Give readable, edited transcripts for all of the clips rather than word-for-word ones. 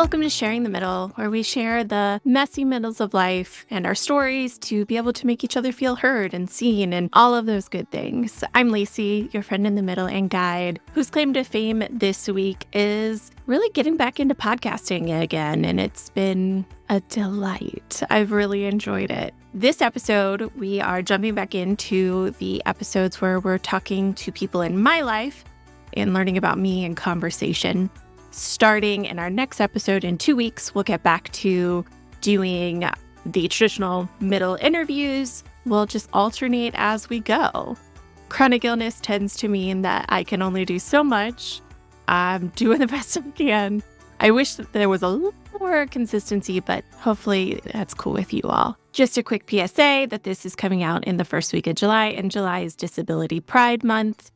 Welcome to Sharing the Middle, where we share the messy middles of life and our stories to be able to make each other feel heard and seen and all of those good things. I'm Lacey, your friend in the middle and guide, whose claim to fame this week is really getting back into podcasting again, and it's been a delight. I've really enjoyed it. This episode, we are jumping back into the episodes where we're talking to people in my life and learning about me in conversation. Starting in our next episode in 2 weeks, we'll get back to doing the traditional middle interviews. We'll just alternate as we go. Chronic illness tends to mean that I can only do so much. I'm doing the best I can. I wish that there was a little more consistency, but hopefully that's cool with you all. Just a quick PSA that this is coming out in the first week of July, and July is Disability Pride Month.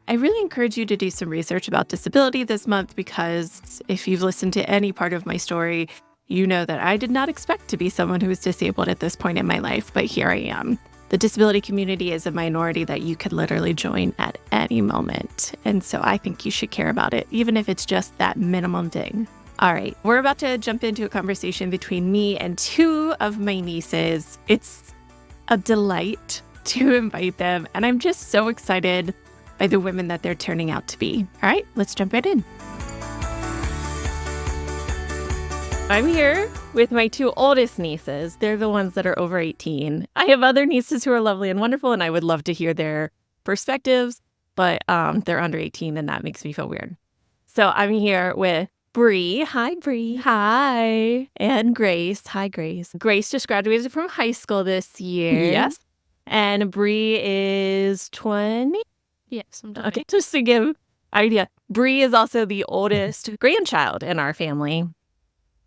I really encourage you to do some research about disability this month, because if you've listened to any part of my story, you know that I did not expect to be someone who was disabled at this point in my life, but here I am. The disability community is a minority that you could literally join at any moment, and so I think you should care about it, even if it's just that minimum ding. All right, we're about to jump into a conversation between me and two of my nieces. It's a delight to invite them, and I'm just so excited by the women that they're turning out to be. All right, let's jump right in. I'm here with my two oldest nieces. They're the ones that are over 18. I have other nieces who are lovely and wonderful, and I would love to hear their perspectives, but they're under 18, and that makes me feel weird. So I'm here with Brhi. Hi, Brhi. Hi. And Grace. Hi, Grace. Grace just graduated from high school this year. Yes. And Brhi is 20? Yes, I'm done. Okay, just to give idea, Brhi is also the oldest grandchild in our family,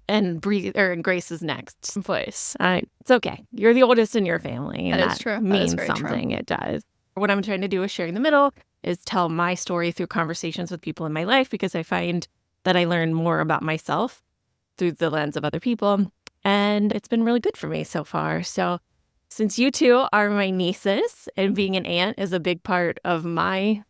and Grace is next in place. It's okay. You're the oldest in your family, and That is true. means very something. True. It does. What I'm trying to do with Sharing the Middle is tell my story through conversations with people in my life, because I find that I learn more about myself through the lens of other people, and it's been really good for me so far. So since you two are my nieces, and being an aunt is a big part of I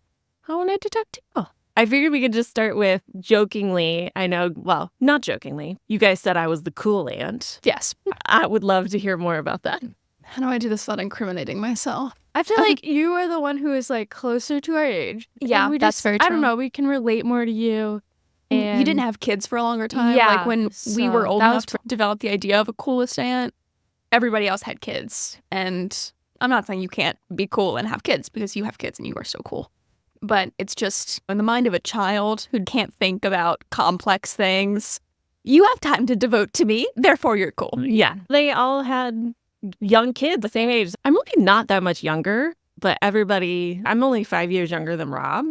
wanted to talk to you. I figured we could just start with jokingly. I know, well, not jokingly. You guys said I was the cool aunt. Yes. I would love to hear more about that. How do I do this without incriminating myself? I feel like you are the one who is like closer to our age. Yeah, that's very true. I don't know. We can relate more to you. And you didn't have kids for a longer time. Yeah, Like when we were old enough to develop the idea of a coolest aunt, everybody else had kids. And I'm not saying you can't be cool and have kids, because you have kids and you are so cool. But it's just in the mind of a child who can't think about complex things. You have time to devote to me, therefore you're cool. Yeah. They all had young kids the same age. I'm really not that much younger, but I'm only 5 years younger than Rob.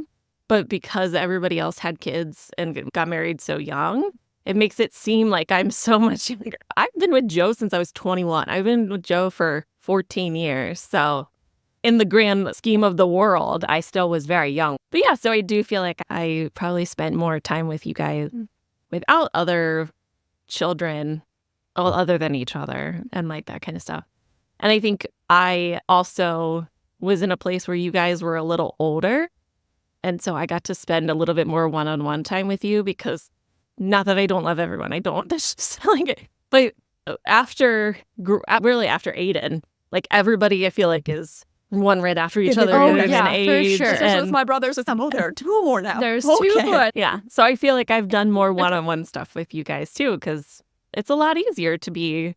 But because everybody else had kids and got married so young, it makes it seem like I'm so much younger. I've been with Joe since I was 21. I've been with Joe for 14 years. So in the grand scheme of the world, I still was very young. But yeah, so I do feel like I probably spent more time with you guys without other children, other than each other, and like that kind of stuff. And I think I also was in a place where you guys were a little older. And so I got to spend a little bit more one-on-one time with you, because not that I don't love everyone. I don't. That's just like, but after Aiden, like everybody I feel like is one right after each other. Oh, yeah, age, for sure. Especially with my brothers, there are two more now. There's Okay. two, but Yeah. So I feel like I've done more one-on-one stuff with you guys too, because it's a lot easier to be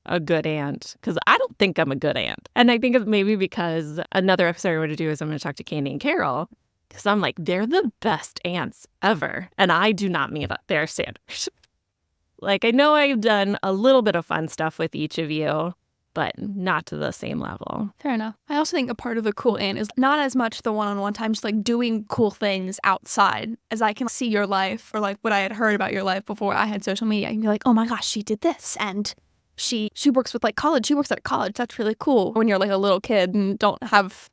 a good aunt, because I don't think I'm a good aunt. And I think it's maybe because another episode I want to do is I'm going to talk to Candy and Carol, because I'm like, they're the best aunts ever. And I do not meet up their standards. Like, I know I've done a little bit of fun stuff with each of you, but not to the same level. Fair enough. I also think a part of the cool aunt is not as much the one-on-one time, just like doing cool things outside, as I can see your life, or like what I had heard about your life before I had social media. I can be like, oh my gosh, she did this, and she works with like college. She works at college. That's really cool. When you're like a little kid and don't have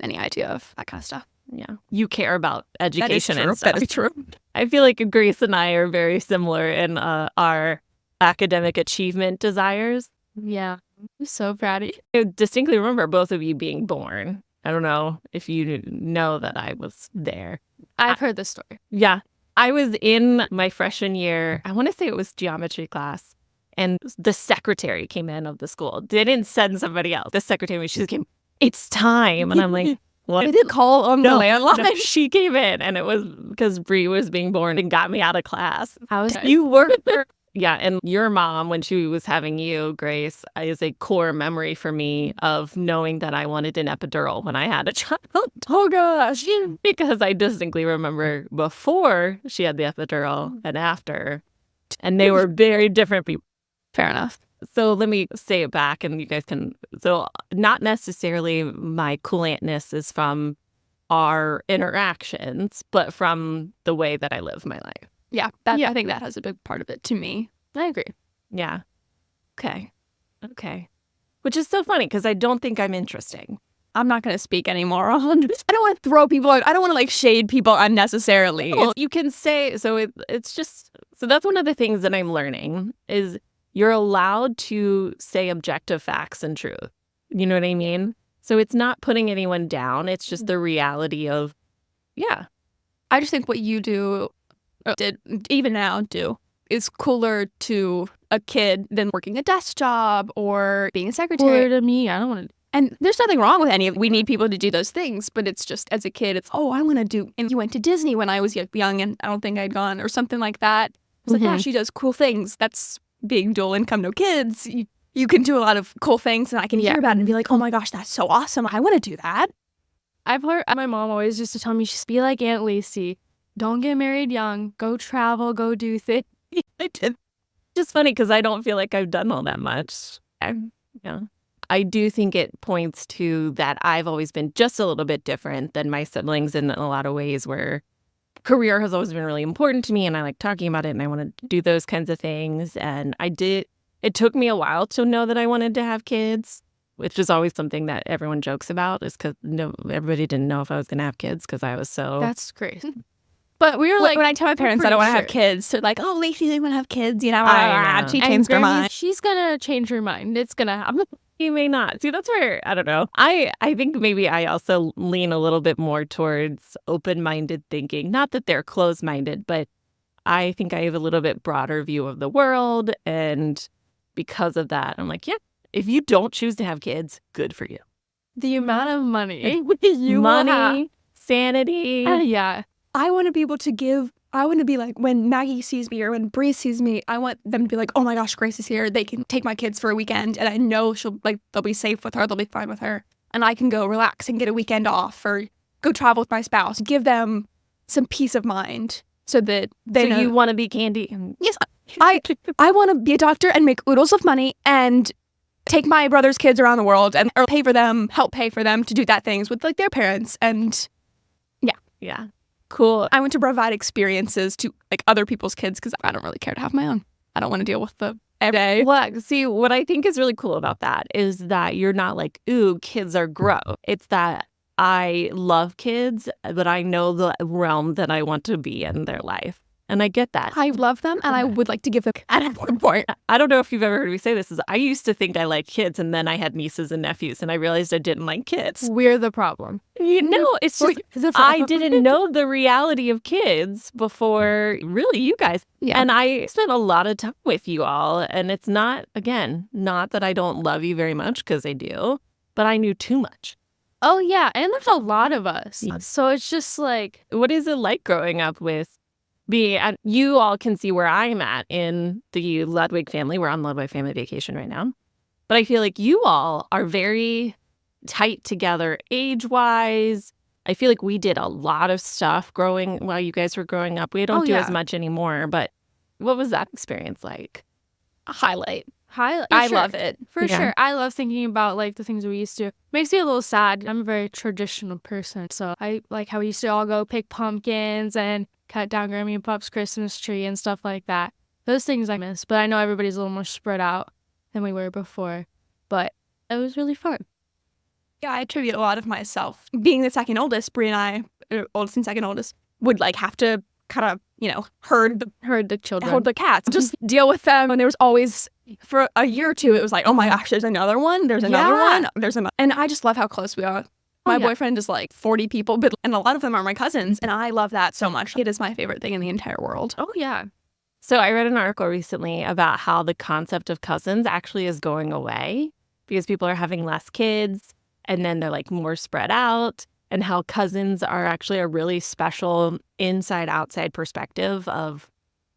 any idea of that kind of stuff. Yeah. You care about education and stuff. That is true. I feel like Grace and I are very similar in our academic achievement desires. yeah. I'm so proud of you. I distinctly remember both of you being born. I don't know if you know that I was there. I've heard this story. Yeah. I was in my freshman year, I want to say it was geometry class, and the secretary came in of the school. They didn't send somebody else. The secretary, she came, it's time. And I'm like, what? They didn't call on the landline. No, she came in, and it was because Brhi was being born and got me out of class. How was You were there. Yeah, and your mom, when she was having you, Grace, is a core memory for me of knowing that I wanted an epidural when I had a child. Oh gosh. Because I distinctly remember before she had the epidural and after, and they were very different people. Fair enough. So let me say it back, and you guys can. So not necessarily my cool auntness is from our interactions, but from the way that I live my life. Yeah, I think that has a big part of it to me. I agree. Yeah. Okay. Which is so funny because I don't think I'm interesting. I'm not going to speak anymore on this. I don't want to throw people out. I don't want to like shade people unnecessarily. Well, you can say, so it's just, so that's one of the things that I'm learning is you're allowed to say objective facts and truth. You know what I mean? So it's not putting anyone down. It's just the reality of, yeah. I just think what you do, did even now do, is cooler to a kid than working a desk job or being a secretary. Cooler to me. I don't want to. And there's nothing wrong with any of it. We need people to do those things, but it's just as a kid, it's, I want to do. And you went to Disney when I was young and I don't think I'd gone or something like that. It's like, yeah, she does cool things. That's being dual income, no kids. You can do a lot of cool things and I can hear about it and be like, oh my gosh, that's so awesome. I want to do that. I've heard my mom always used to tell me, she's be like Aunt Lacey. Don't get married young. Go travel. Go do things. I did. Just funny because I don't feel like I've done all that much. I do think it points to that I've always been just a little bit different than my siblings in a lot of ways where career has always been really important to me and I like talking about it and I want to do those kinds of things. And it took me a while to know that I wanted to have kids, which is always something that everyone jokes about is because everybody didn't know if I was going to have kids because I was so... That's great. But we were like, when I tell my parents I don't want to have kids, they're like, oh, Lacey, they want to have kids, you know. She changed her mind. She's going to change her mind. It's going to happen. You may not. See, that's where, I don't know. I think maybe I also lean a little bit more towards open-minded thinking. Not that they're closed-minded, but I think I have a little bit broader view of the world. And because of that, I'm like, yeah, if you don't choose to have kids, good for you. The amount of money money, sanity. Yeah. I want to be able to give. I want to be like, when Maggie sees me or when Bree sees me, I want them to be like, oh my gosh, Grace is here. They can take my kids for a weekend and I know they'll be safe with her. They'll be fine with her. And I can go relax and get a weekend off or go travel with my spouse. Give them some peace of mind so that they know. You want to be Candy? Yes. I want to be a doctor and make oodles of money and take my brother's kids around the world and or help pay for them to do that things with like their parents. And yeah. Cool. I want to provide experiences to like other people's kids because I don't really care to have my own. I don't want to deal with the every day. Well, see, what I think is really cool about that is that you're not like, ooh, kids are gross. It's that I love kids, but I know the realm that I want to be in their life. And I get that. I love them and I would like to give them at one point. I don't know if you've ever heard me say this. I used to think I liked kids and then I had nieces and nephews and I realized I didn't like kids. We're the problem. It's just I didn't know the reality of kids before really you guys. Yeah. And I spent a lot of time with you all. And it's not that I don't love you very much because I do, but I knew too much. Oh, yeah. And there's a lot of us. Yeah. So it's just like. What is it like growing up with you all can see where I'm at in the Ludwig family. We're on Ludwig family vacation right now. But I feel like you all are very tight together age-wise. I feel like we did a lot of stuff while you guys were growing up. We don't do as much anymore. But what was that experience like? A highlight. I love it. For sure. I love thinking about like the things we used to. Makes me a little sad. I'm a very traditional person. So I like how we used to all go pick pumpkins and cut down Grammy and Pop's Christmas tree and stuff like that. Those things I miss. But I know everybody's a little more spread out than we were before. But it was really fun. Yeah, I attribute a lot of myself. Being the second oldest, Bree and I, oldest and second oldest, would like have to kind of, herd the children. Hold the cats. Just deal with them. And there was always, for a year or two, it was like, oh my gosh, there's another one. There's another one. There's another. And I just love how close we are. My yeah. boyfriend is like 40 people, and a lot of them are my cousins, and I love that so much. It is my favorite thing in the entire world. Oh, yeah. So I read an article recently about how the concept of cousins actually is going away because people are having less kids and then they're like more spread out, and how cousins are actually a really special inside-outside perspective of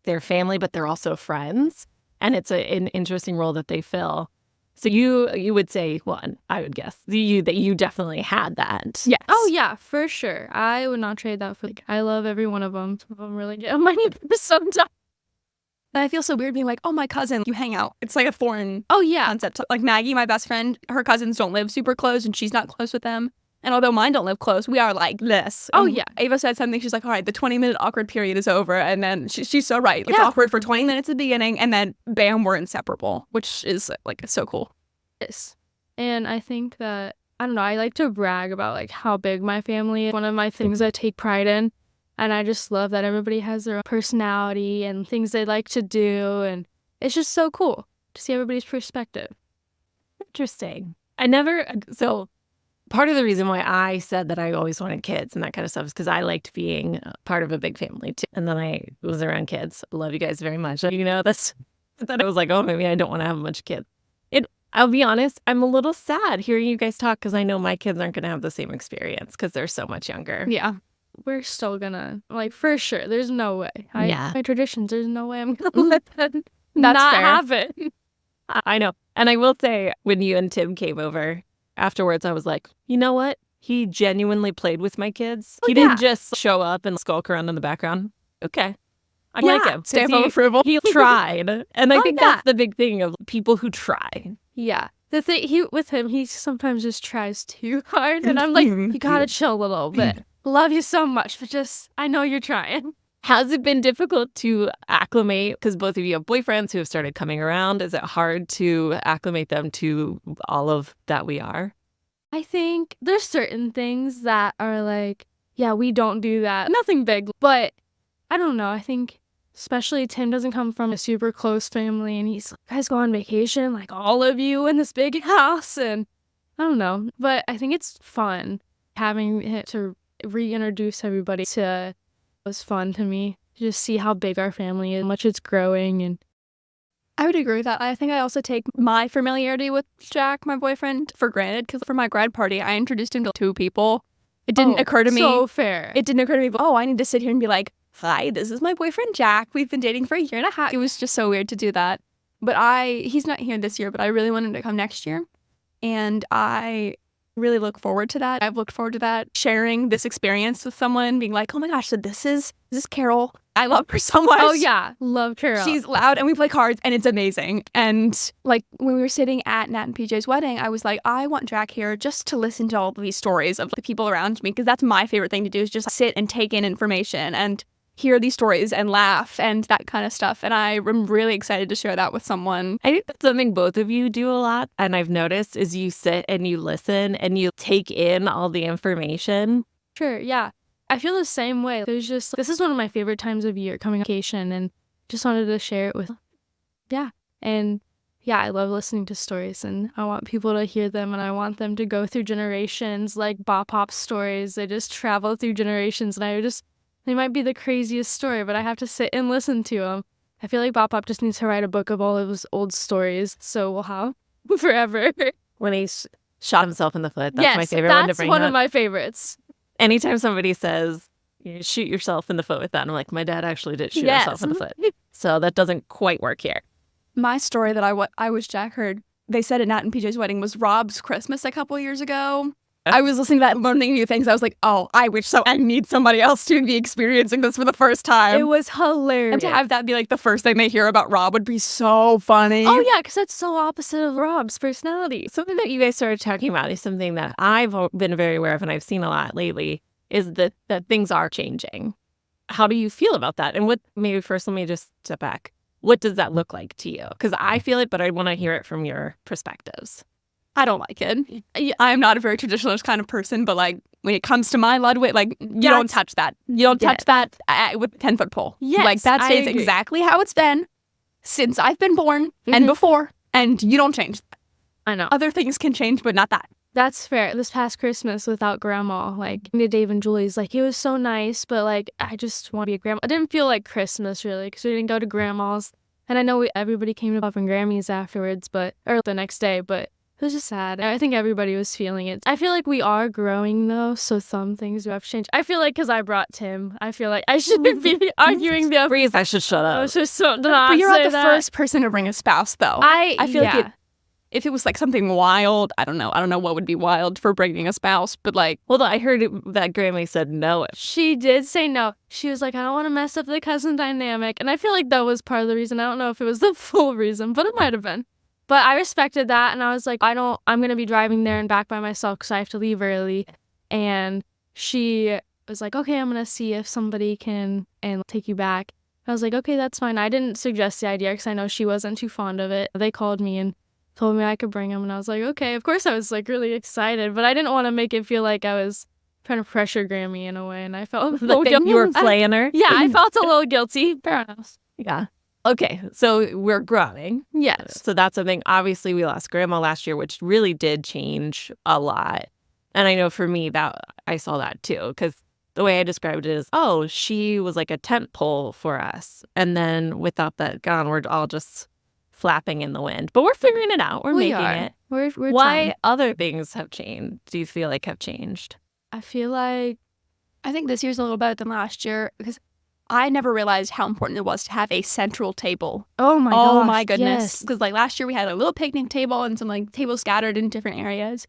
their family, but they're also friends. And it's an interesting role that they fill. So you would say, well, I would guess that you definitely had that. Yes. Oh, yeah, for sure. I would not trade that for, like, I love every one of them. Some of them really get on my nerves sometimes. And I feel so weird being like, oh, my cousin, you hang out. It's like a foreign Oh, yeah. concept. Like Maggie, my best friend, her cousins don't live super close, and she's not close with them. And although mine don't live close, we are like this. Oh, And yeah. Ava said something. She's like, all right, the 20-minute awkward period is over. And then she's so right. It's Yeah. awkward for 20 minutes at the beginning, and then bam, we're inseparable, which is like so cool. Yes. And I think that, I don't know, I like to brag about like how big my family is. One of my things I take pride in. And I just love that everybody has their own personality and things they like to do. And it's just so cool to see everybody's perspective. Interesting. So part of the reason why I said that I always wanted kids and that kind of stuff is because I liked being part of a big family too. And then I was around kids. I love you guys very much. Then I was like, oh, maybe I don't want to have a bunch of kids. I'll be honest, I'm a little sad hearing you guys talk because I know my kids aren't going to have the same experience because they're so much younger. Yeah. We're still gonna, like, for sure, there's no way. Yeah. My traditions, there's no way I'm gonna let them That's not fair. have it. I know. And I will say, when you and Tim came over afterwards, I was like, you know what? He genuinely played with my kids. Oh, He yeah. didn't just show up and skulk around in the background. Okay. I Yeah, like him. 'Cause stamp of approval. He tried. And I Oh, think yeah. that's the big thing of people who try. Yeah. The thing, with him, he sometimes just tries too hard. And I'm like, you gotta chill a little bit. Love you so much, but just, I know you're trying. Has it been difficult to acclimate? Because both of you have boyfriends who have started coming around. Is it hard to acclimate them to all of that we are? I think there's certain things that are like, yeah, we don't do that. Nothing big, but I don't know. I think especially Tim doesn't come from a super close family, and he's like, you guys go on vacation, like all of you in this big house, and I don't know. But I think it's fun having it to reintroduce everybody to it was fun to me. Just see how big our family is, how much it's growing, and I would agree with that. I think I also take my familiarity with Jack, my boyfriend, for granted, because for my grad party, I introduced him to 2 people. It didn't occur to me. So fair. It didn't occur to me, I need to sit here and be like, hi, this is my boyfriend, Jack. We've been dating for a year and a half. It was just so weird to do that. But he's not here this year, but I really want him to come next year. And I really look forward to that. I've looked forward to that, sharing this experience with someone, being like, oh my gosh, so this is Carol. I love her so much. Oh yeah, love Carol. She's loud and we play cards and it's amazing. And like when we were sitting at Nat and PJ's wedding, I was like, I want Jack here just to listen to all of these stories of the people around me, because that's my favorite thing to do, is just sit and take in information and hear these stories and laugh and that kind of stuff. And I am really excited to share that with someone. I think that's something both of you do a lot. And I've noticed is you sit and you listen and you take in all the information. Sure, yeah. I feel the same way. There's just, this is one of my favorite times of year, coming on vacation, and just wanted to share it with, yeah. And yeah, I love listening to stories, and I want people to hear them, and I want them to go through generations, like Bop Pop's stories. They just travel through generations, and they might be the craziest story, but I have to sit and listen to them. I feel like Bop Pop just needs to write a book of all of his old stories, so we'll have forever. When he shot himself in the foot, that's yes, my favorite one to that's bring one up. of my favorites. Anytime somebody says, you shoot yourself in the foot with that, I'm like, my dad actually did shoot himself in the foot. So that doesn't quite work here. My story that I wish Jack heard, they said at Nat and PJ's wedding, was Rob's Christmas a couple years ago. I was listening to that, learning new things. I was like, oh, I wish so. I need somebody else to be experiencing this for the first time. It was hilarious. And to have that be like the first thing they hear about Rob would be so funny. Oh yeah, because that's so opposite of Rob's personality. Something that you guys started talking about is something that I've been very aware of and I've seen a lot lately, is that things are changing. How do you feel about that? And maybe first, let me just step back. What does that look like to you? Because I feel it, but I want to hear it from your perspectives. I don't like it. I'm not a very traditionalist kind of person, but like when it comes to my Ludwig, like you don't touch that. You don't touch that with a 10-foot pole. Yes, like that I stays agree. exactly how it's been since I've been born and before, and you don't change. I know. Other things can change, but not that. That's fair. This past Christmas without grandma, like Dave and Julie's, like it was so nice, but like I just want to be a grandma. It didn't feel like Christmas really because we didn't go to grandma's, and I know everybody came to Pop and Grammy's afterwards, or the next day, but it was just sad. I think everybody was feeling it. I feel like we are growing though, so some things have changed. I feel like because I brought Tim, I feel like I shouldn't be arguing the Breeze, I should shut I up. was just so not But you're not say the that. first person to bring a spouse, though. I feel like if it was like something wild, I don't know what would be wild for bringing a spouse, but like, Well, I heard that Grammy said no. She did say no. She was like, I don't want to mess up the cousin dynamic. And I feel like that was part of the reason. I don't know if it was the full reason, but it might have been. But I respected that. And I was like, I'm going to be driving there and back by myself because I have to leave early. And she was like, okay, I'm going to see if somebody can and take you back. I was like, okay, that's fine. I didn't suggest the idea because I know she wasn't too fond of it. They called me and told me I could bring him. And I was like, okay. Of course, I was like really excited. But I didn't want to make it feel like I was trying to pressure Grammy in a way, and I felt a little guilty. You were playing her? Yeah, I felt a little guilty. Fair enough. Yeah. Okay, so we're growing. Yes. So that's something. Obviously, we lost grandma last year, which really did change a lot. And I know for me that I saw that too, because the way I described it is, oh, she was like a tent pole for us. And then without that gone, we're all just flapping in the wind. But we're figuring it out. We're We making are. it. We're Why trying. other things have changed? Do you feel like have changed? I feel like I think this year's a little better than last year because I never realized how important it was to have a central table. oh My goodness. yes. Because like last year we had a little picnic table and some like tables scattered in different areas.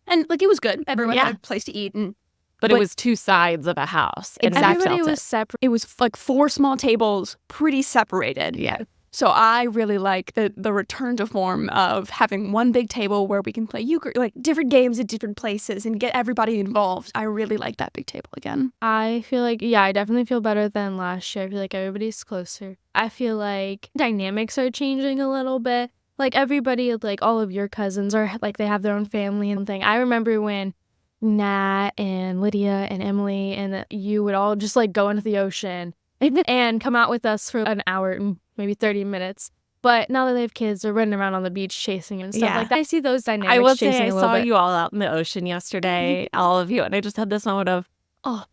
And like it was good. Everyone Yeah. had a place to eat, and But it was two sides of a house. And Exactly. Everybody felt was it. separate. it was like 4 small tables, pretty separated. Yeah. So I really like the return to form of having one big table where we can play euchre, like different games at different places and get everybody involved. I really like that big table again. I feel like, yeah, I definitely feel better than last year. I feel like everybody's closer. I feel like dynamics are changing a little bit. Like everybody, like all of your cousins are like they have their own family and thing. I remember when Nat and Lydia and Emily and you would all just like go into the ocean and come out with us for an hour and maybe 30 minutes. But now that they have kids, they're running around on the beach chasing and stuff Yeah. like that. I see those dynamics I will chasing say I a little saw bit. you all out in the ocean yesterday, all of you, and I just had this moment of, oh,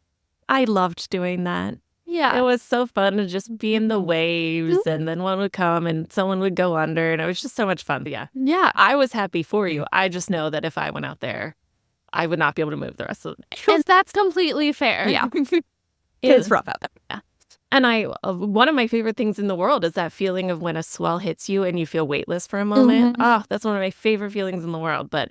I loved doing that. Yeah. It was so fun to just be in the waves, and then one would come and someone would go under, and it was just so much fun. But yeah, Yeah. I was happy for you. I just know that if I went out there, I would not be able to move the rest of the day. And that's completely fair. Yeah. It- It's rough out there. And one of my favorite things in the world is that feeling of when a swell hits you and you feel weightless for a moment. Oh, that's one of my favorite feelings in the world. But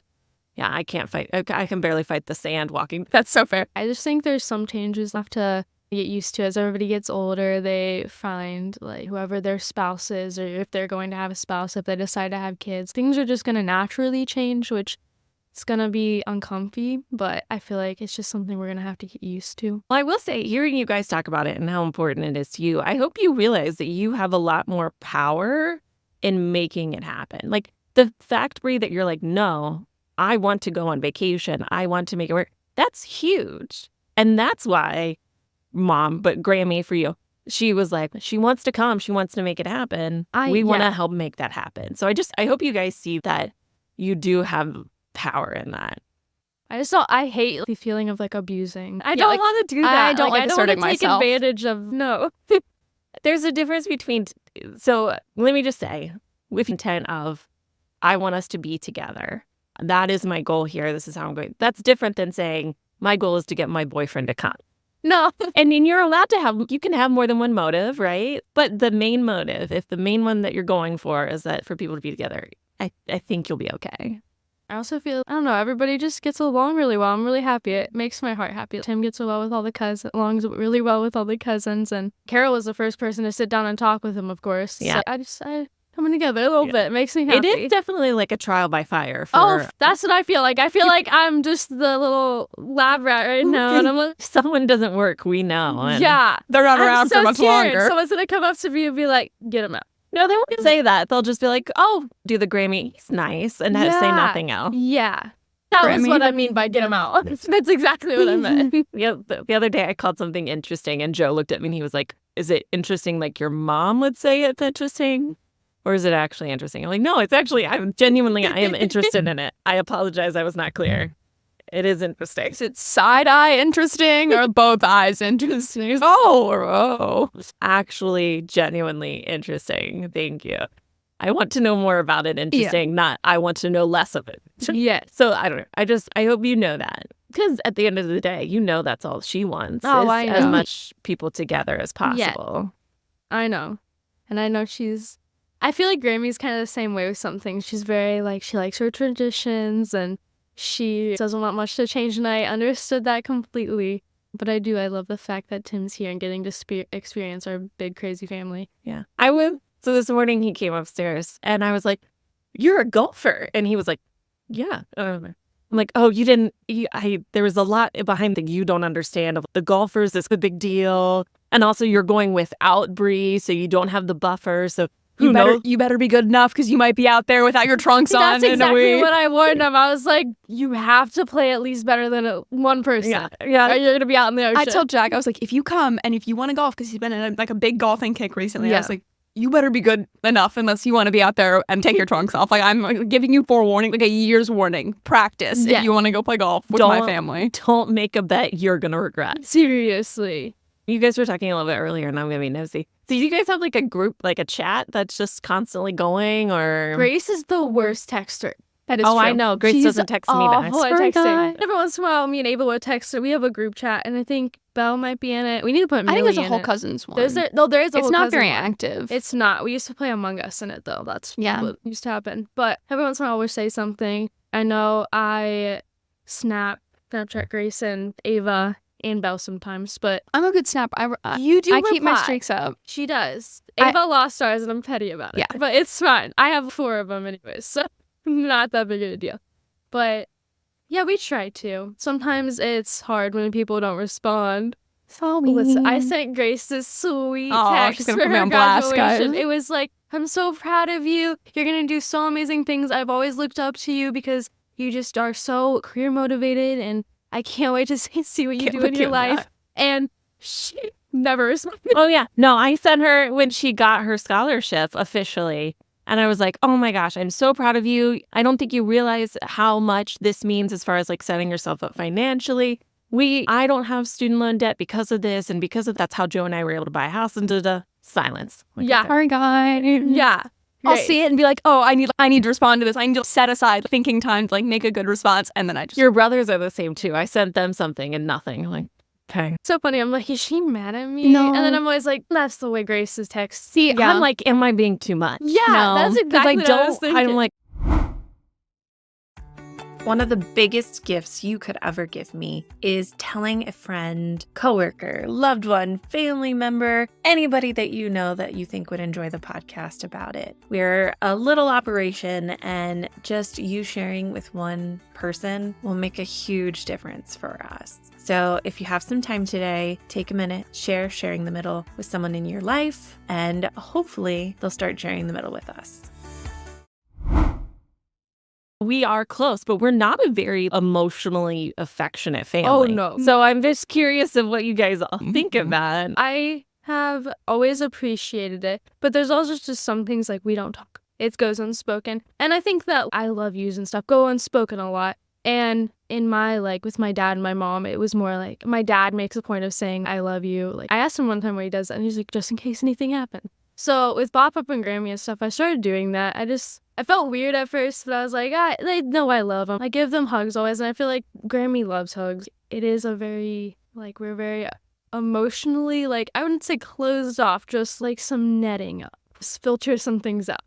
yeah, I can't fight. I can barely fight the sand walking. That's so fair. I just think there's some changes left to get used to as everybody gets older. They find like whoever their spouse is, or if they're going to have a spouse, if they decide to have kids, things are just going to naturally change, which it's going to be uncomfy, but I feel like it's just something we're going to have to get used to. Well, I will say, hearing you guys talk about it and how important it is to you, I hope you realize that you have a lot more power in making it happen. Like the fact, Bree, that you're like, no, I want to go on vacation. I want to make it work. That's huge. And that's why Mom, but Grammy for you, she was like, she wants to come. She wants to make it happen. We want to help make that happen. So I hope you guys see that you do have power in that. I hate the feeling of like abusing. I Yeah, don't like, want to do that. I don't like I don't asserting want to take myself. advantage of, no. There's a difference between, so let me just say, with intent of, I want us to be together. That is my goal here. This is how I'm going. That's different than saying, my goal is to get my boyfriend to come. No. And then you're allowed to have, you can have more than one motive, right? But the main motive, if the main one that you're going for is that for people to be together, I think you'll be okay. I also feel, I don't know, everybody just gets along really well. I'm really happy. It makes my heart happy. Tim gets along with all the cousins, really well with all the cousins. And Carol was the first person to sit down and talk with him, of course. Yeah. So I coming together a little bit. It makes me happy. It is definitely like a trial by fire. Oh, that's what I feel like. I feel like I'm just the little lab rat right now. And I'm like, If someone doesn't work, we know. And yeah. They're not I'm around so for much scared. longer. Someone's going to come up to me and be like, get him out. No, they won't say that. They'll just be like, oh, do the Grammy. He's nice. And say Yeah. nothing else. Yeah. That was Grammy. what I mean by get him out. That's exactly what I meant. The other day I called something interesting and Joe looked at me and he was like, is it interesting like your mom would say it's interesting? Or is it actually interesting? I'm like, no, it's actually, I am interested in it. I apologize. I was not clear. It is interesting. Is it side eye interesting or both eyes interesting? Oh. Actually, genuinely interesting. Thank you. I want to know more about it. Interesting. Not, I want to know less of it. Yes. So I don't know. I hope you know that. Because at the end of the day, that's all she wants. Oh, is I know. as much people together as possible. I know. And I know I feel like Grammy's kind of the same way with some things. She's very, like, she likes her traditions and she doesn't want much to change, and I understood that completely. But I love the fact that Tim's here and getting to experience our big, crazy family. Yeah. So this morning he came upstairs and I was like, you're a golfer. And he was like, yeah. I'm like, oh, you didn't, there was a lot behind that you don't understand of the golfers. It's a big deal. And also you're going without Bree, so you don't have the buffer. So You better be good enough because you might be out there without your trunks on. That's exactly what I warned him. I was like, you have to play at least better than one person. Yeah. Or you're going to be out in the ocean. I told Jack, I was like, if you come and if you want to golf, because he's been in a big golfing kick recently, I was like, you better be good enough unless you want to be out there and take your trunks off. Like, I'm giving you forewarning, like a year's warning. Practice if you want to go play golf with my family. Don't make a bet you're going to regret. Seriously. You guys were talking a little bit earlier, and I'm going to be nosy. So you guys have like a group, like a chat that's just constantly going, or? Grace is the worst texter. That is true. I know. Grace doesn't text me back. Awful at texting. Every once in a while, me and Ava would text her. We have a group chat, and I think Belle might be in it. We need to put Millie in it. I think there's a whole cousins one. There is a whole It's not cousin very one. active. It's not. We used to play Among Us in it, though. That's what used to happen. But every once in a while, we'll say something. I know I Snapchat Grace and Ava and Belle sometimes, but I'm a good snapper. you do. I keep my reply. streaks up. She does. Ava lost ours, and I'm petty about it. Yeah. But it's fine. I have 4 of them anyways, so not that big of a deal. But yeah, we try to. Sometimes it's hard when people don't respond. Listen, I sent Grace this sweet text she's gonna for put me her on blast, graduation. guys. It was like, I'm so proud of you. You're gonna do so amazing things. I've always looked up to you because you just are so career motivated, and I can't wait to see what you do in your life. And she never responded. Oh, yeah. No, I sent her when she got her scholarship officially. And I was like, oh my gosh, I'm so proud of you. I don't think you realize how much this means as far as like setting yourself up financially. I don't have student loan debt because of this. And because of that's how Joe and I were able to buy a house, and silence. Like, Yeah. Sorry, guys. Yeah. I'll Great. see it and be like, oh, I need to respond to this. I need to set aside thinking time to like make a good response, and then I just Your brothers are the same too. I sent them something and nothing. I'm like, okay. So funny. I'm like, is she mad at me? No. And then I'm always like, that's the way Grace's texts. See, Yeah. I'm like, am I being too much? Yeah, No, that's 'Cause exactly what I was thinking. I'm like, One of the biggest gifts you could ever give me is telling a friend, coworker, loved one, family member, anybody that you know that you think would enjoy the podcast about it. We're a little operation, and just you sharing with one person will make a huge difference for us. So if you have some time today, take a minute, sharing the middle with someone in your life, and hopefully they'll start sharing the middle with us. we are close, but we're not a very emotionally affectionate family. Oh, no. So I'm just curious of what you guys all think of that. I have always appreciated it, but there's also just some things like we don't talk. It goes unspoken. And I think that I love yous and stuff go unspoken a lot. And in my, like, with my dad and my mom, it was more like my dad makes a point of saying, I love you. Like, I asked him one time why he does that, and he's like, just in case anything happened. So with Bop Up and Grammy and stuff, I started doing that. I felt weird at first, but I was like, they know I love them. I give them hugs always, and I feel like Grammy loves hugs. It is a very, like, we're very emotionally, like, I wouldn't say closed off, just like some netting up, just filter some things out.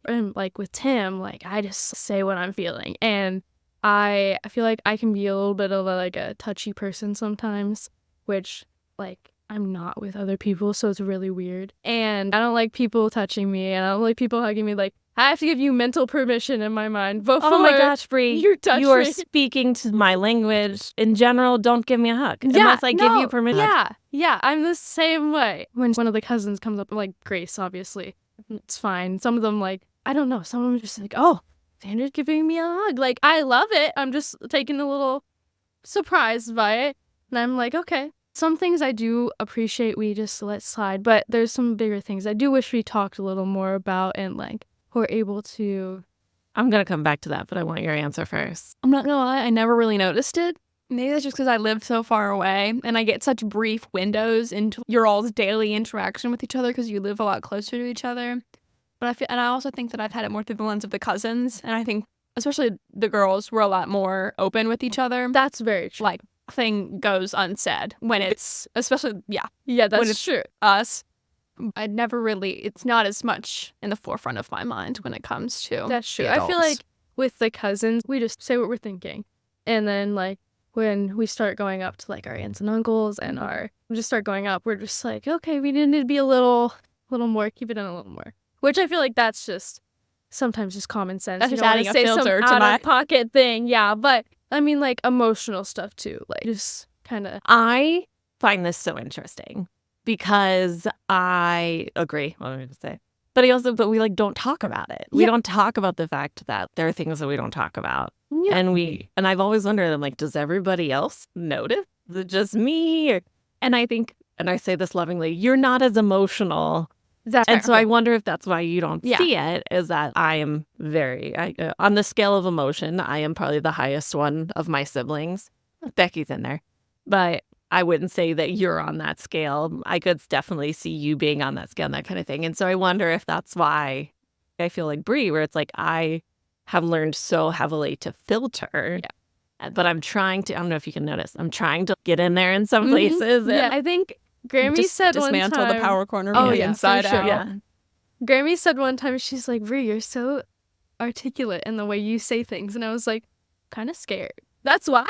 And like with Tim, like, I just say what I'm feeling. And I feel like I can be a little bit of a touchy person sometimes, which, like, I'm not with other people, so it's really weird. And I don't like people touching me, and I don't like people hugging me. Like, I have to give you mental permission in my mind before Oh my gosh, Bree, you touch you are me. speaking to my language. In general, don't give me a hug unless I give you permission. Yeah, I'm the same way. When one of the cousins comes up, like Grace, obviously, it's fine. Some of them, like, I don't know, some of them are just like, oh, Sandra's giving me a hug. Like, I love it. I'm just taken a little surprised by it. And I'm like, okay, Some things I do appreciate we just let slide, but there's some bigger things I do wish we talked a little more about and like were able to. I'm going to come back to that, but I want your answer first. I'm not gonna lie, I never really noticed it. Maybe that's just because I live so far away and I get such brief windows into your all's daily interaction with each other because you live a lot closer to each other. But I also think that I've had it more through the lens of the cousins, and I think especially the girls were a lot more open with each other. That's very true. Like, nothing goes unsaid when it's, especially, yeah, when that's it's true. us. I never really, it's not as much in the forefront of my mind when it comes to That's true. the I feel adults. like with the cousins, we just say what we're thinking. And then like when we start going up to like our aunts and uncles and we just start going up, we're just like, okay, we need to be a little more, keep it in a little more. Which I feel like that's just sometimes just common sense. That's You just don't wanna adding a say some filter to out my- of pocket thing, yeah. But I mean like emotional stuff too, like just kind of. I find this so interesting because I agree. What am I going to say? But we like don't talk about it. We Yeah. don't talk about the fact that there are things that we don't talk about. Yeah. And I've always wondered, I'm like, does everybody else notice? Is it just me? And I think, and I say this lovingly, you're not as emotional. That's And so fair. I wonder if that's why you don't Yeah. see it, is that I am on the scale of emotion, I am probably the highest one of my siblings. Becky's in there. But I wouldn't say that you're on that scale. I could definitely see you being on that scale and that kind of thing. And so I wonder if that's why I feel like Bree, where it's like I have learned so heavily to filter. Yeah. But I'm trying to, I don't know if you can notice, I'm trying to get in there in some Mhm. places. Yeah, And I think Grammy said one dismantle time. the power corner Oh, from the yeah, for inside sure. out. Yeah. Grammy said one time, she's like, Bree, you're so articulate in the way you say things. And I was like, kind of scared. That's why.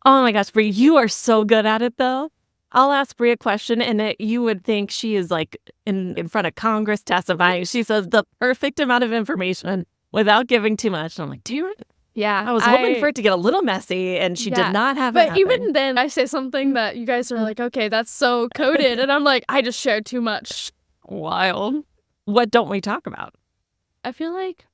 Oh my gosh, Bree, you are so good at it though. I'll ask Bree a question and you would think she is like in front of Congress testifying. She says the perfect amount of information without giving too much. And I'm like, do you? Yeah. I was hoping for it to get a little messy and she Yeah, did not have it But happen. even then, I say something that you guys are like, okay, that's so coded. And I'm like, I just shared too much. Wild. What don't we talk about? I feel like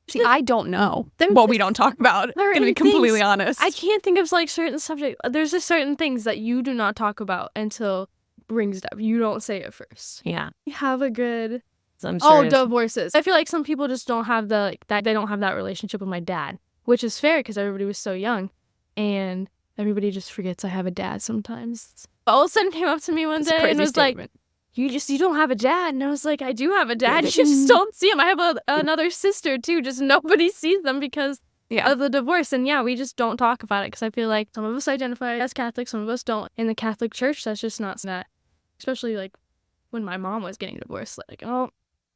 See, I don't know There's what we don't talk about. there are Gonna be things- completely honest. I can't think of like certain subjects. There's just certain things that you do not talk about until brings it up. You don't say it first. Yeah. You have a good. So I'm Oh, sure divorces. I feel like some people just don't have that. They don't have that relationship with my dad, which is fair because everybody was so young, and everybody just forgets I have a dad sometimes. All of a sudden, came up to me one It's a day and crazy was like, statement. you don't have a dad," and I was like, "I do have a dad. You just don't see him. I have another sister too. Just nobody sees them because Yeah. of the divorce." And yeah, we just don't talk about it because I feel like some of us identify as Catholic, some of us don't. In the Catholic Church, that's just not that. Especially like when my mom was getting divorced, like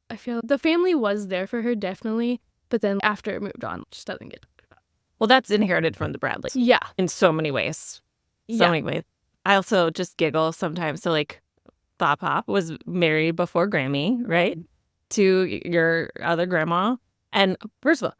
I feel the family was there for her definitely, but then after it moved on, it just doesn't get talked about. well, that's inherited from the Bradley Yeah, in so many ways. So many ways. I also just giggle sometimes. So like Bob Pop was married before Grammy, right? To your other grandma. And first of all,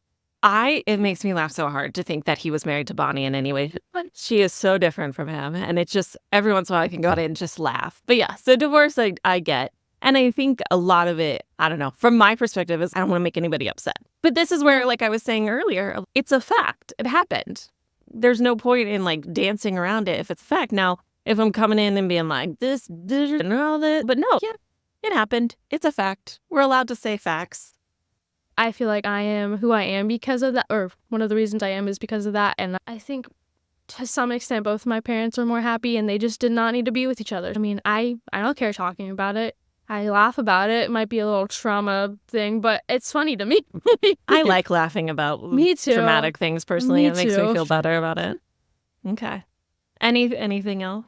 it makes me laugh so hard to think that he was married to Bonnie in any way. But she is so different from him. And it's just every once in a while I can go out and just laugh. But yeah, so divorce I get. And I think a lot of it, I don't know, from my perspective is I don't want to make anybody upset. But this is where, like I was saying earlier, it's a fact. It happened. There's no point in like dancing around it if it's a fact. Now, if I'm coming in and being like this and all that, but no, yeah, it happened. It's a fact. We're allowed to say facts. I feel like I am who I am because of that, or one of the reasons I am is because of that. And I think to some extent, both my parents are more happy and they just did not need to be with each other. I mean, I don't care talking about it. I laugh about it. It might be a little trauma thing, but it's funny to me. I like laughing about Me too. traumatic things personally. Me It makes too. me feel better about it. Okay. Anything else?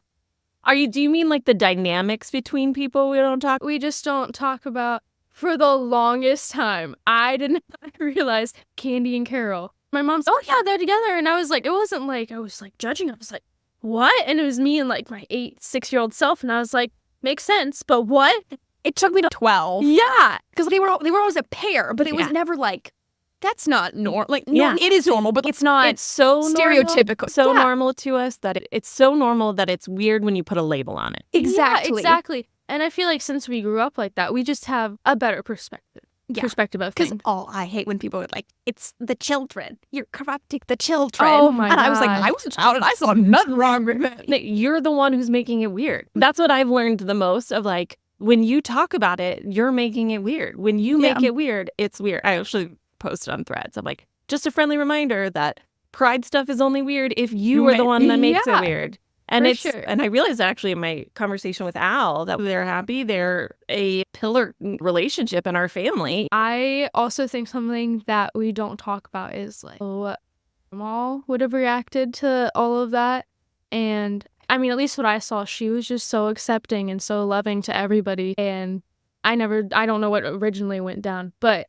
Do you mean like the dynamics between people we don't talk? We just don't talk about, for the longest time, I did not realize Candy and Carol. My mom's, oh yeah, they're together. And I was like, it wasn't like, I was like judging. I was like, what? And it was me and like my 6-year-old self. And I was like, makes sense, but what? It took me to 12. Yeah. Because they were always a pair, but it was Yeah. never like, that's not normal. Like, Yeah. it is normal, but it's not It's so stereotypical. so Yeah. normal to us that it's so normal that it's weird when you put a label on it. Exactly. Yeah, exactly. And I feel like since we grew up like that, we just have a better perspective. Yeah. perspective of Because things. I hate when people are like, it's the children. You're corrupting the children. Oh my And I was like, God. I was a child and I saw nothing wrong with it. No, you're the one who's making it weird. That's what I've learned the most of, like, when you talk about it, you're making it weird. When you make it weird, it's weird. I actually posted on Threads. I'm like, just a friendly reminder that pride stuff is only weird if you are the one that makes it weird. And and I realized actually in my conversation with Al that they're happy. They're a pillar relationship in our family. I also think something that we don't talk about is like, Grandma would have reacted to all of that. And I mean, at least what I saw, she was just so accepting and so loving to everybody. And I don't know what originally went down, but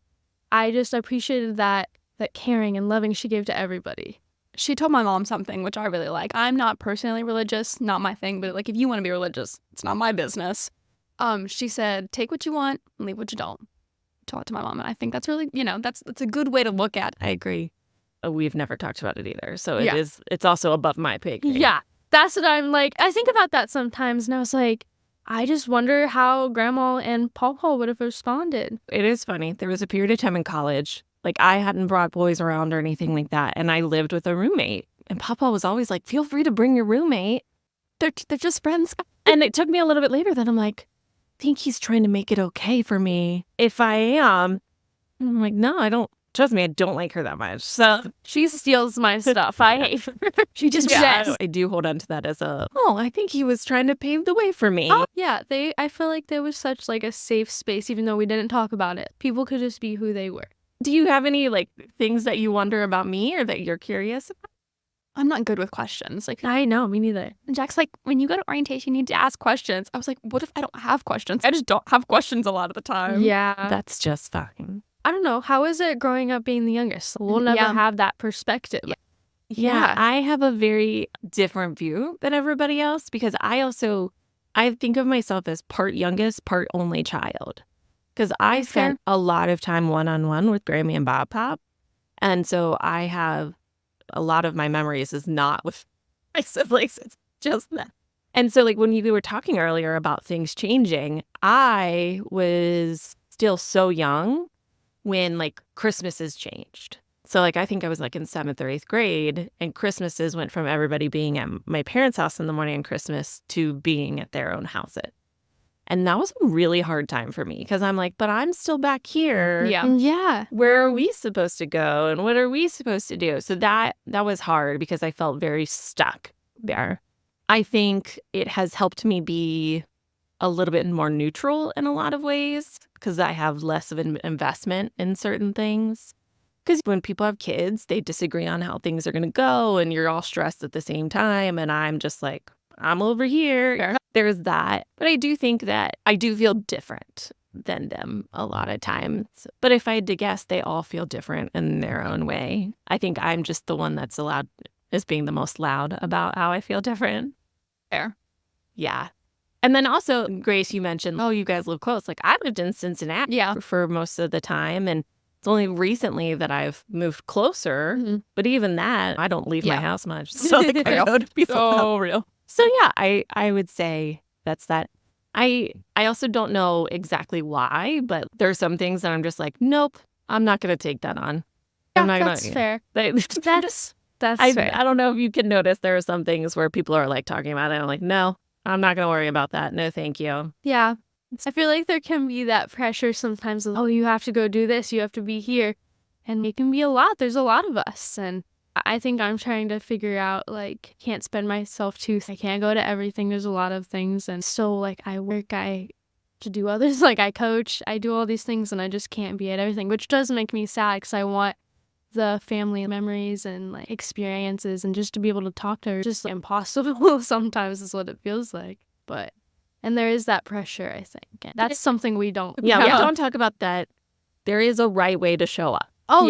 I just appreciated that caring and loving she gave to everybody. She told my mom something, which I really like. I'm not personally religious, not my thing, but like, if you want to be religious, it's not my business. She said, take what you want and leave what you don't. Taught to my mom. And I think that's really, that's a good way to look at it. I agree. We've never talked about it either. So it's also above my pay grade. Yeah. That's what I'm like. I think about that sometimes, and I was like, I just wonder how Grandma and Paw would have responded. It is funny. There was a period of time in college, like I hadn't brought boys around or anything like that, and I lived with a roommate. And Papa was always like, feel free to bring your roommate. They're just friends. And it took me a little bit later that I'm like, I think he's trying to make it okay for me if I am. And I'm like, no, I don't. Trust me, I don't like her that much. So She steals my stuff. I hate her. She just I do hold on to that as I think he was trying to pave the way for me. Oh, yeah, I feel like there was such like a safe space, even though we didn't talk about it. People could just be who they were. Do you have any like things that you wonder about me or that you're curious about? I'm not good with questions. Like, I know, me neither. and Jack's like, when you go to orientation, you need to ask questions. I was like, what if I don't have questions? I just don't have questions a lot of the time. Yeah. That's just fine. I don't know. How is it growing up being the youngest? We'll never have that perspective. Yeah, I have a very different view than everybody else because I think of myself as part youngest, part only child. Because I spent a lot of time one-on-one with Grammy and Bob Pop. And so I have a lot of my memories is not with my siblings. It's just that. And so like when you were talking earlier about things changing, I was still so young when like Christmases changed. So like I think I was like in 7th or 8th grade, and Christmases went from everybody being at my parents' house in the morning on Christmas to being at their own house. And that was a really hard time for me because I'm like, but I'm still back here. Yeah. Where are we supposed to go and what are we supposed to do? So that was hard because I felt very stuck there. I think it has helped me be a little bit more neutral in a lot of ways because I have less of an investment in certain things. Because when people have kids, they disagree on how things are going to go and you're all stressed at the same time. And I'm just like, I'm over here. There's that. But I do think that I do feel different than them a lot of times. But if I had to guess, they all feel different in their own way. I think I'm just the one that's allowed as being the most loud about how I feel different. Fair. Yeah. And then also, Grace, you mentioned, you guys live close. Like I lived in Cincinnati for most of the time. And it's only recently that I've moved closer. Mm-hmm. But even that, I don't leave my house much. So like, I go to people. So real. So yeah, I would say that's that. I also don't know exactly why, but there are some things that I'm just like, nope, I'm not going to take that on. Yeah, I'm not that's fair. That's fair. I don't know if you can notice there are some things where people are like talking about it. And I'm like, no, I'm not going to worry about that. No, thank you. Yeah. I feel like there can be that pressure sometimes of, you have to go do this, you have to be here. And it can be a lot. There's a lot of us. And I think I'm trying to figure out, like, can't spend myself too. I can't go to everything. There's a lot of things. And so, like, I work, I to do others. Like, I coach, I do all these things, and I just can't be at everything, which does make me sad because I want the family memories and, like, experiences and just to be able to talk to her. Just impossible sometimes is what it feels like. But, and there is that pressure, I think. And that's something we don't. We don't talk about that. There is a right way to show up. Oh,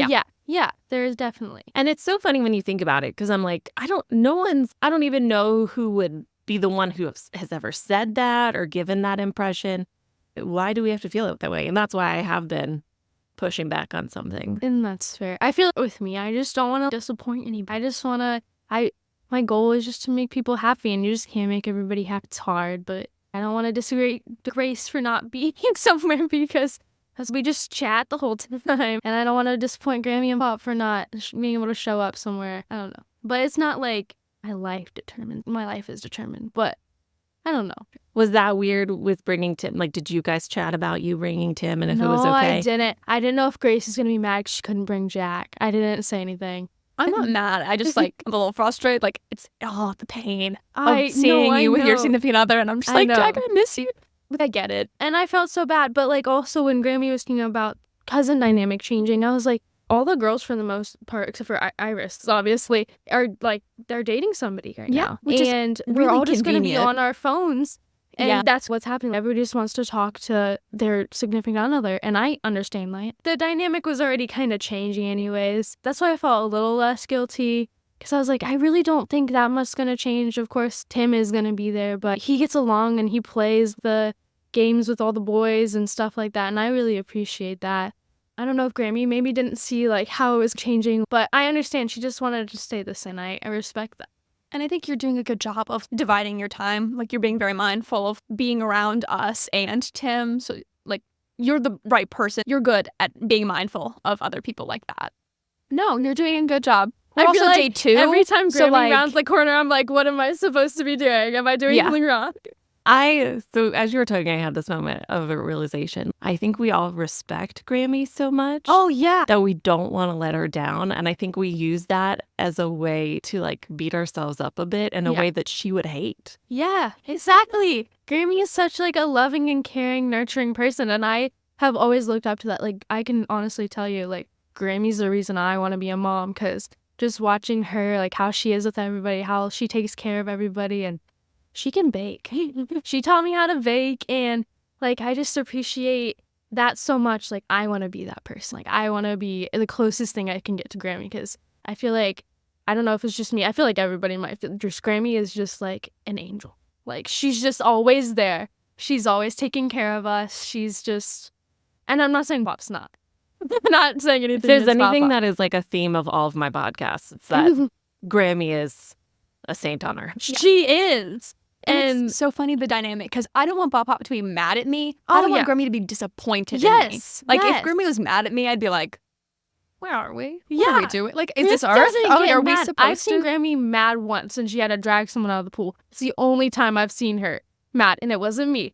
yeah, there is definitely. And it's so funny when you think about it, because I'm like, I don't even know who would be the one who has ever said that or given that impression. Why do we have to feel it that way? And that's why I have been pushing back on something. And that's fair. I feel with me, I just don't want to disappoint anybody. I just want to, my goal is just to make people happy, and you just can't make everybody happy. It's hard, but I don't want to disagree with Grace for not being somewhere because because we just chat the whole time, and I don't want to disappoint Grammy and Pop for not being able to show up somewhere. I don't know. But it's not like my life determined. My life is determined, but I don't know. Was that weird with bringing Tim? Like, did you guys chat about you bringing Tim and if no, it was okay? I didn't. I didn't know if Grace is going to be mad 'cause she couldn't bring Jack. I didn't say anything. I'm not mad. I just like I'm a little frustrated. Like it's the pain I of seeing you with your know. significant other, and I'm just I like, know. Jack, I miss you. But I get it. And I felt so bad. But like also when Grammy was thinking about cousin dynamic changing, I was like, all the girls for the most part, except for Iris, obviously, are like they're dating somebody right Yeah, now, which is and we're really all just gonna be convenient. on our phones. And Yeah. that's what's happening. Everybody just wants to talk to their significant other. And I understand that. The dynamic was already kind of changing anyways. That's why I felt a little less guilty. Because I was like, I really don't think that much is going to change. Of course, Tim is going to be there. But he gets along and he plays the games with all the boys and stuff like that. And I really appreciate that. I don't know if Grammy maybe didn't see like how it was changing. But I understand. She just wanted to stay the same. I respect that. And I think you're doing a good job of dividing your time. Like you're being very mindful of being around us and Tim. So like you're the right person. You're good at being mindful of other people like that. No, you're doing a good job. We're I also feel like day 2. every time Grammy so like rounds the corner, I'm like, what am I supposed to be doing? Am I doing Yeah. something wrong? So as you were talking, I had this moment of a realization. I think we all respect Grammy so much. Oh, yeah. That we don't want to let her down. And I think we use that as a way to like beat ourselves up a bit in a Yeah. way that she would hate. Yeah, exactly. Grammy is such like a loving and caring, nurturing person. And I have always looked up to that. Like, I can honestly tell you, like, Grammy's the reason I want to be a mom. Because just watching her, like, how she is with everybody, how she takes care of everybody, and she can bake. She taught me how to bake. And, like, I just appreciate that so much. Like, I want to be that person. Like, I want to be the closest thing I can get to Grammy. Because I feel like, I don't know if it's just me. I feel like everybody might feel just Grammy is just like an angel. Like, she's just always there. She's always taking care of us. She's just, and I'm not saying Pop's not. I'm not saying anything. If there's against anything Pop. that is like a theme of all of my podcasts, it's that Grammy is a saint on earth. She is. and And it's so funny the dynamic because I don't want Bob Pop to be mad at me. Oh, I don't want yeah. Grammy to be disappointed in me. Yes, Like yes. if Grammy was mad at me, I'd be like, where are we? What Yeah. are we doing? Like, is Chris this Earth? doesn't Oh, get are we mad. supposed I've seen to? Grammy mad once, and she had to drag someone out of the pool. It's the only time I've seen her mad, and it wasn't me.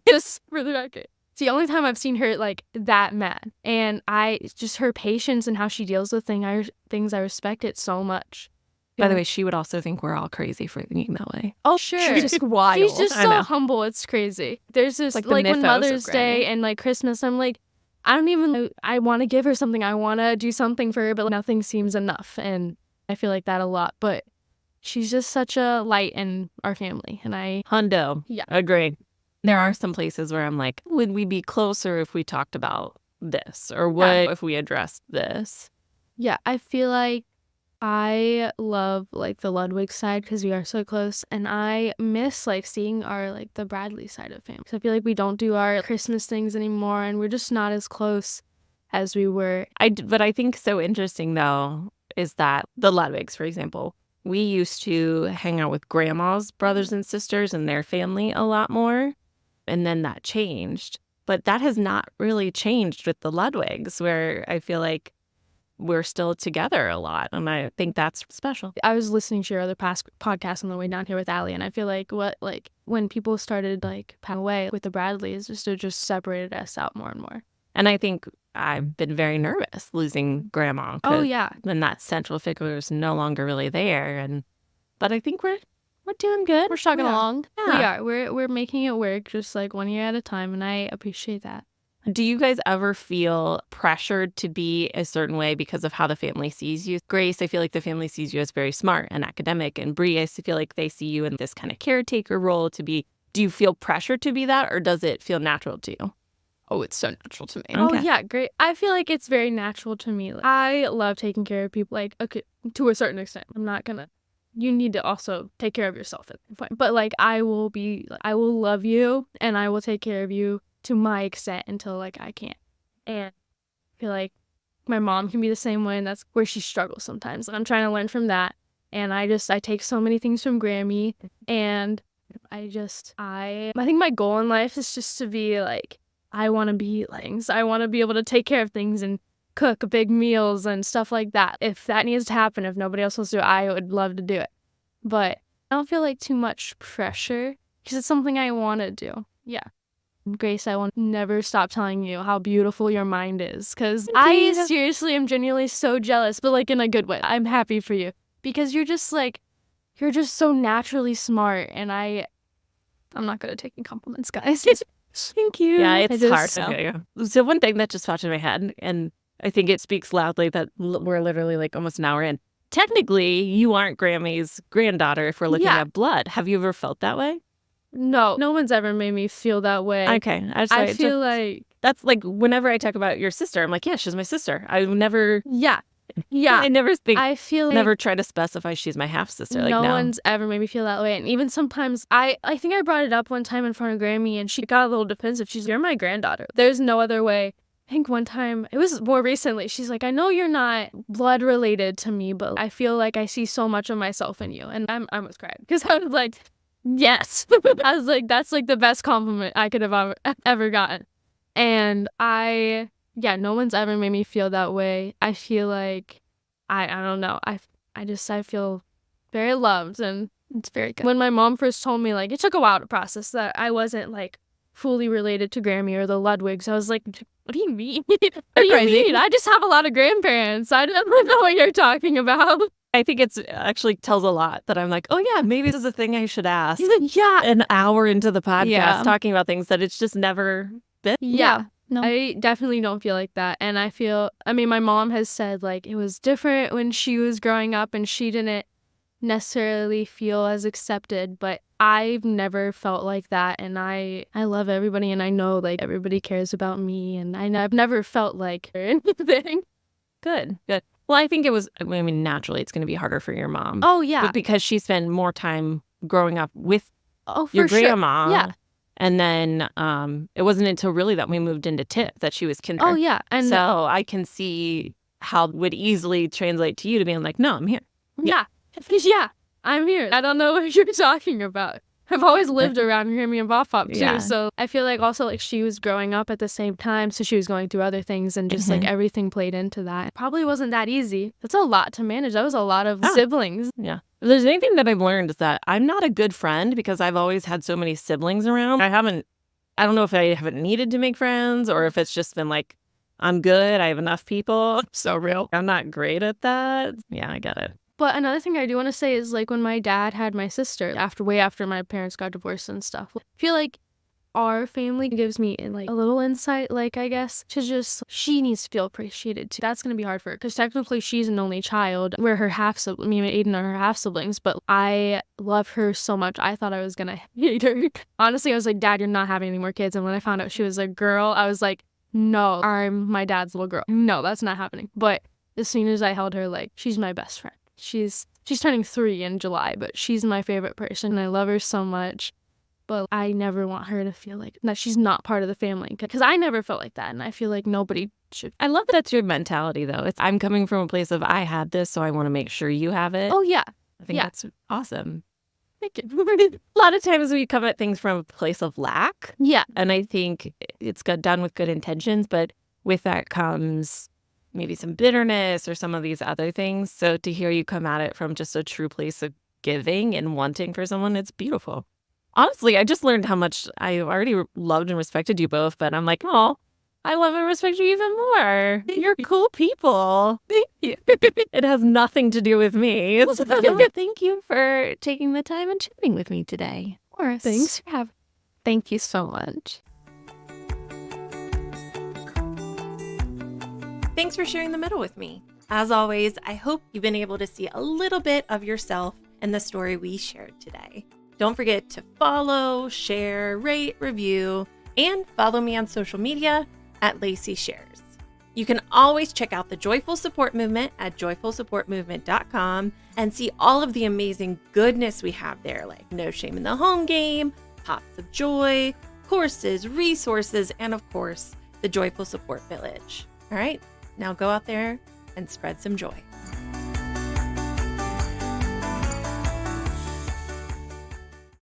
Just for the record. It's the only time I've seen her like that mad. And it's just her patience and how she deals with things. I respect it so much. By the way, she would also think we're all crazy for thinking that way. Oh, sure. She's just wild. She's just I so know. humble. It's crazy. There's this Like like, the when mythos of Mother's Day Grammy. and like Christmas, I'm like, I don't even know. I want to give her something. I want to do something for her, but nothing seems enough. And I feel like that a lot. But she's just such a light in our family. And Hundo. Yeah. Agree. There are some places where I'm like, would we be closer if we talked about this? Or what if we addressed this? yeah, I feel like I love like the Ludwig side because we are so close, and I miss like seeing our like the Bradley side of family. So I feel like we don't do our Christmas things anymore, and we're just not as close as we were. But I think so interesting though is that the Ludwigs, for example, we used to hang out with grandma's brothers and sisters and their family a lot more, and then that changed. But that has not really changed with the Ludwigs, where I feel like we're still together a lot, and I think that's special. I was listening to your other past podcast on the way down here with Allie, and I feel like when people started like passing away with the Bradleys, it just separated us out more and more. And I think I've been very nervous losing grandma. Oh 'cause yeah, then that central figure is no longer really there, but I think we're doing good. we're chugging Yeah. along. Yeah. We are. We're making it work, just like 1 year at a time, and I appreciate that. Do you guys ever feel pressured to be a certain way because of how the family sees you? Grace, I feel like the family sees you as very smart and academic, and Brhi, I feel like they see you in this kind of caretaker role to be. Do you feel pressured to be that, or does it feel natural to you? Oh, it's so natural to me. Oh Okay. yeah, great. I feel like it's very natural to me. Like, I love taking care of people. Like, okay, to a certain extent. I'm not gonna. You need to also take care of yourself at the point. But like, I will love you, and I will take care of you to my extent until like I can't. And I feel like my mom can be the same way, and that's where she struggles sometimes. And I'm trying to learn from that. And I take so many things from Grammy, and I think my goal in life is just to be like I want to be things. I want to be able to take care of things and cook big meals and stuff like that. If that needs to happen, if nobody else wants to do it, I would love to do it. But I don't feel like too much pressure because it's something I want to do. Yeah. Grace, I will never stop telling you how beautiful your mind is because I seriously am genuinely so jealous, but like in a good way. I'm happy for you because you're just so naturally smart, and I'm not good at taking compliments, guys. Thank you. Yeah, it's hard. So. Okay, yeah. So one thing that just popped in my head, and I think it speaks loudly that we're literally like almost an hour in. Technically, you aren't Grammy's granddaughter if we're looking at blood. Have you ever felt that way? No one's ever made me feel that way. Okay. I feel like... That's like whenever I talk about your sister, I'm like, yeah, she's my sister. I never... Yeah. I never think... I feel like... Never try to specify she's my half-sister. Like, no one's ever made me feel that way. And even sometimes, I think I brought it up one time in front of Grammy, and she got a little defensive. She's, you're my granddaughter. There's no other way. I think one time, it was more recently, she's like, I know you're not blood related to me, but I feel like I see so much of myself in you. And I almost cried because I was like, yes. I was like, that's like the best compliment I could have ever gotten. And no one's ever made me feel that way. I feel like, I don't know. I feel very loved, and It's very good. when my mom first told me, like, it took a while to process that I wasn't like fully related to Grammy or the Ludwigs. I was like, what do you mean? What do you mean? I just have a lot of grandparents. I don't know what you're talking about. I think it's actually tells a lot that I'm like, oh yeah, maybe this is a thing I should ask. Yeah. An hour into the podcast Yeah. talking about things that it's just never been. Yeah. No. I definitely don't feel like that. And my mom has said like it was different when she was growing up and she didn't necessarily feel as accepted, but I've never felt like that. And I love everybody, and I know like everybody cares about me, and I've never felt like anything. Good. Well, I think naturally it's going to be harder for your mom. Oh, yeah. But because she spent more time growing up with Oh, for your sure. grandma. Yeah. And then it wasn't until really that we moved into Tip that she was kinder. Oh, yeah. And so I can see how it would easily translate to you to being like, no, I'm here. yeah. Yeah. I'm here. I don't know what you're talking about. I've always lived around Grammy and Bop Pop too. Yeah. So I feel like also like she was growing up at the same time. So she was going through other things, and just like everything played into that. It probably wasn't that easy. That's a lot to manage. That was a lot of siblings. Yeah. If there's anything that I've learned is that I'm not a good friend because I've always had so many siblings around. I don't know if I haven't needed to make friends or if it's just been like, I'm good. I have enough people. So real. I'm not great at that. Yeah, I get it. But another thing I do want to say is like when my dad had my sister way after my parents got divorced and stuff, I feel like our family gives me like a little insight, like I guess, to just she needs to feel appreciated too. That's going to be hard for her because technically she's an only child. We're her me and Aiden are her half siblings, but I love her so much. I thought I was going to hate her. Honestly, I was like, Dad, you're not having any more kids. And when I found out she was a girl, I was like, no, I'm my dad's little girl. No, that's not happening. But as soon as I held her, like, she's my best friend. She's turning 3 in July, but she's my favorite person. I love her so much. But I never want her to feel like that she's not part of the family, because I never felt like that, and I feel like nobody should. I love that's your mentality, though. I'm coming from a place of I had this, so I want to make sure you have it. Oh, yeah. I think that's awesome. Thank you. A lot of times we come at things from a place of lack. Yeah. And I think it's done with good intentions, but with that comes maybe some bitterness or some of these other things. So to hear you come at it from just a true place of giving and wanting for someone, it's beautiful. Honestly, I just learned how much I already loved and respected you both, but I'm like, oh, I love and respect you even more. You're cool people. Thank you. It has nothing to do with me. Thank you for taking the time and chatting with me today. Of course. Thanks for having. Thank you so much. Thanks for sharing the middle with me. As always, I hope you've been able to see a little bit of yourself in the story we shared today. Don't forget to follow, share, rate, review, and follow me on social media at Lacey Shares. You can always check out the Joyful Support Movement at joyfulsupportmovement.com and see all of the amazing goodness we have there, like No Shame in the Home Game, Pops of Joy, courses, resources, and of course, the Joyful Support Village. All right, now go out there and spread some joy.